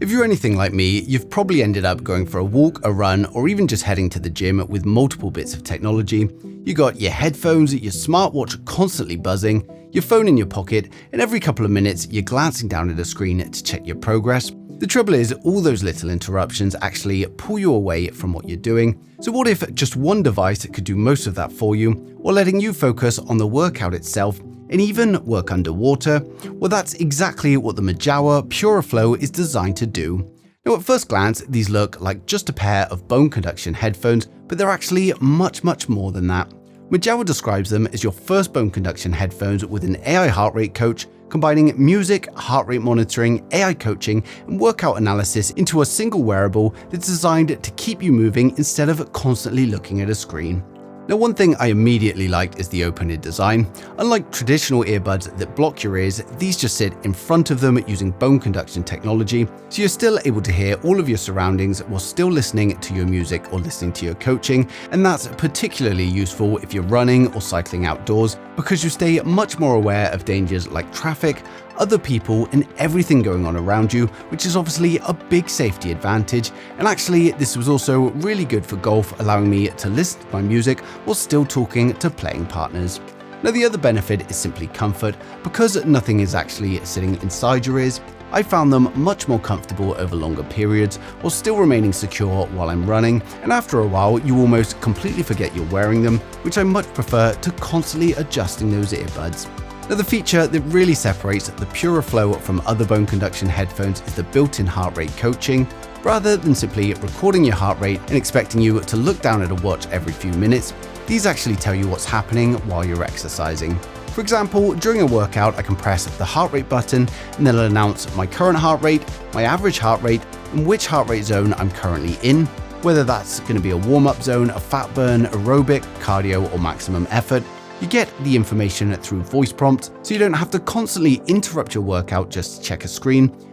If you're anything like me, you've probably ended up going for a walk, a run, or even just heading to the gym with multiple bits of technology. You got your headphones, your smartwatch constantly buzzing, your phone in your pocket, and every couple of minutes you're glancing down at a screen to check your progress. The trouble is, all those little interruptions actually pull you away from what you're doing. So what if just one device could do most of that for you, while letting you focus on the workout itself and even work underwater? Well, that's exactly what the Mojawa Purra Flow is designed to do. Now, at first glance, these look like just a pair of bone conduction headphones, but they're actually much more than that. Mojawa describes them as your first bone conduction headphones with an AI heart rate coach, combining music, heart rate monitoring, AI coaching, and workout analysis into a single wearable that's designed to keep you moving instead of constantly looking at a screen. Now, one thing I immediately liked is the open-ear design. Unlike traditional earbuds that block your ears, these just sit in front of them using bone conduction technology, so you're still able to hear all of your surroundings while still listening to your music or listening to your coaching, and that's particularly useful if you're running or cycling outdoors, because you stay much more aware of dangers like traffic, other people, and everything going on around you, which is obviously a big safety advantage. And actually, this was also really good for golf, allowing me to listen to my music while still talking to playing partners. Now, the other benefit is simply comfort. Because nothing is actually sitting inside your ears, I found them much more comfortable over longer periods while still remaining secure while I'm running, and after a while you almost completely forget you're wearing them, which I much prefer to constantly adjusting those earbuds. Now, the feature that really separates the Purra Flow from other bone conduction headphones is the built-in heart rate coaching. Rather than simply recording your heart rate and expecting you to look down at a watch every few minutes, these actually tell you what's happening while you're exercising. For example, during a workout, I can press the heart rate button and then it'll announce my current heart rate, my average heart rate, and which heart rate zone I'm currently in, whether that's going to be a warm-up zone, a fat burn, aerobic, cardio, or maximum effort. You get the information through voice prompt, so you don't have to constantly interrupt your workout just to check a screen. Current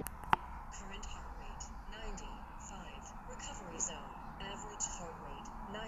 heart rate 95, recovery zone, average heart rate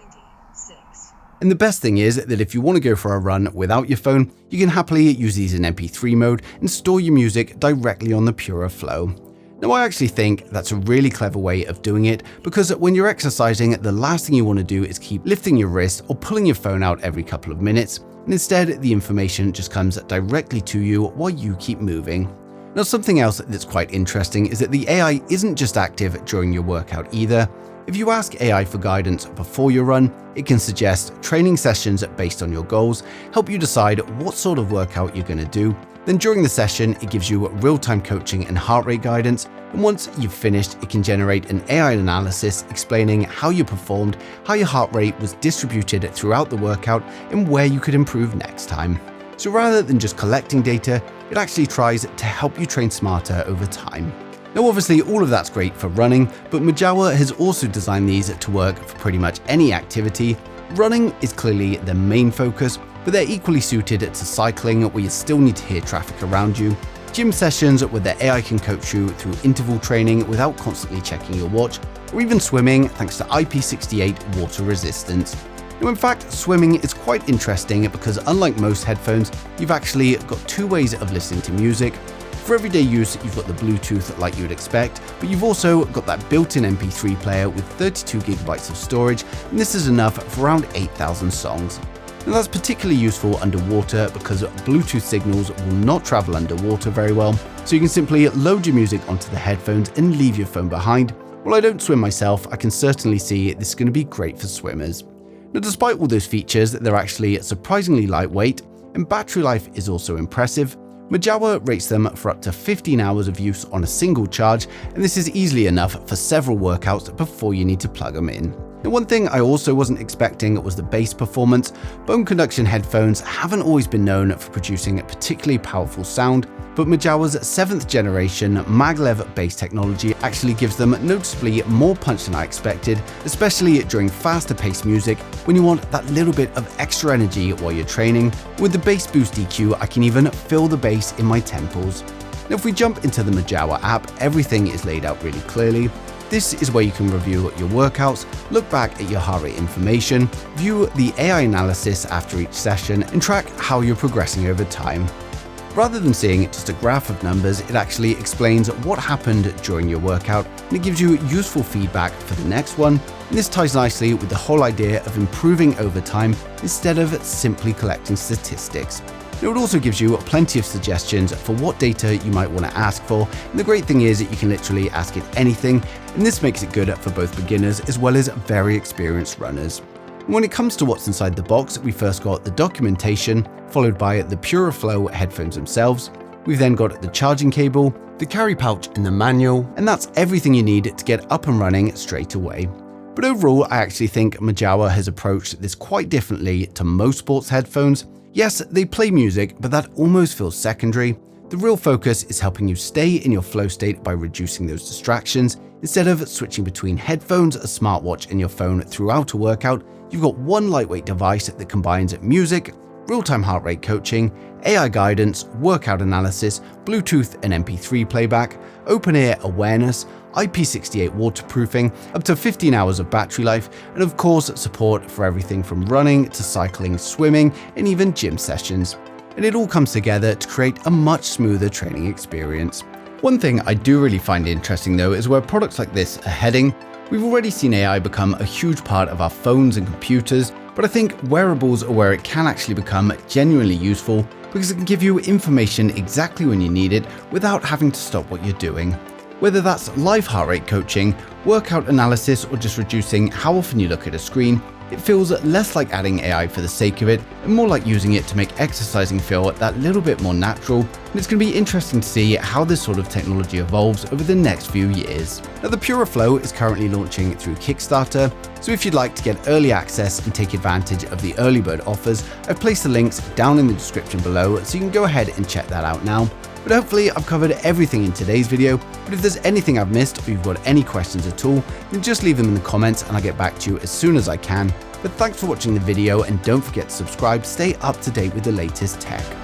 96. And the best thing is that if you want to go for a run without your phone, you can happily use these in MP3 mode and store your music directly on the Purra Flow. Now, I actually think that's a really clever way of doing it, because when you're exercising, the last thing you want to do is keep lifting your wrist or pulling your phone out every couple of minutes. And instead, the information just comes directly to you while you keep moving. Now, something else that's quite interesting is that the AI isn't just active during your workout either. If you ask AI for guidance before your run, it can suggest training sessions based on your goals, help you decide what sort of workout you're going to do. Then during the session, it gives you real-time coaching and heart rate guidance, and once you've finished, it can generate an AI analysis explaining how you performed, how your heart rate was distributed throughout the workout, and where you could improve next time. So rather than just collecting data, it actually tries to help you train smarter over time. Now, obviously, all of that's great for running, but Mojawa has also designed these to work for pretty much any activity. Running is clearly their main focus, but they're equally suited to cycling, where you still need to hear traffic around you, gym sessions where the AI can coach you through interval training without constantly checking your watch, or even swimming thanks to IP68 water resistance. Now, in fact, swimming is quite interesting because unlike most headphones, you've actually got two ways of listening to music. For everyday use, you've got the Bluetooth like you would expect, but you've also got that built-in MP3 player with 32 gigabytes of storage, and this is enough for around 8,000 songs. Now, that's particularly useful underwater because Bluetooth signals will not travel underwater very well, so you can simply load your music onto the headphones and leave your phone behind. While I don't swim myself, I can certainly see this is going to be great for swimmers. Now, despite all those features, they're actually surprisingly lightweight, and battery life is also impressive. Mojawa rates them for up to 15 hours of use on a single charge, and this is easily enough for several workouts before you need to plug them in. Now, one thing I also wasn't expecting was the bass performance. Bone conduction headphones haven't always been known for producing a particularly powerful sound, but Mojawa's 7th generation maglev bass technology actually gives them noticeably more punch than I expected, especially during faster paced music when you want that little bit of extra energy while you're training. With the bass boost EQ, I can even feel the bass in my temples. Now, if we jump into the Mojawa app, everything is laid out really clearly. This is where you can review your workouts, look back at your heart rate information, view the AI analysis after each session, and track how you're progressing over time. Rather than seeing just a graph of numbers, it actually explains what happened during your workout, and it gives you useful feedback for the next one. And this ties nicely with the whole idea of improving over time instead of simply collecting statistics. It also gives you plenty of suggestions for what data you might want to ask for, and the great thing is that you can literally ask it anything, and this makes it good for both beginners as well as very experienced runners. And when it comes to what's inside the box, we first got the documentation, followed by the Purra Flow headphones themselves. We've then got the charging cable, the carry pouch and the manual, and that's everything you need to get up and running straight away. But overall, I actually think Mojawa has approached this quite differently to most sports headphones. Yes, they play music, but that almost feels secondary. The real focus is helping you stay in your flow state by reducing those distractions. Instead of switching between headphones, a smartwatch, and your phone throughout a workout, you've got one lightweight device that combines music, real-time heart rate coaching, AI guidance, workout analysis, Bluetooth and MP3 playback, open-ear awareness, IP68 waterproofing, up to 15 hours of battery life, and of course support for everything from running to cycling, swimming, and even gym sessions. And it all comes together to create a much smoother training experience. One thing I do really find interesting though is where products like this are heading. We've already seen AI become a huge part of our phones and computers, but I think wearables are where it can actually become genuinely useful because it can give you information exactly when you need it without having to stop what you're doing. Whether that's live heart rate coaching, workout analysis, or just reducing how often you look at a screen, it feels less like adding AI for the sake of it and more like using it to make exercising feel that little bit more natural. And it's going to be interesting to see how this sort of technology evolves over the next few years. Now, the Purra Flow is currently launching through Kickstarter, so if you'd like to get early access and take advantage of the early bird offers, I've placed the links down in the description below so you can go ahead and check that out now. But hopefully I've covered everything in today's video, but if there's anything I've missed or you've got any questions at all, then just leave them in the comments and I'll get back to you as soon as I can. But thanks for watching the video, and don't forget to subscribe to stay up to date with the latest tech.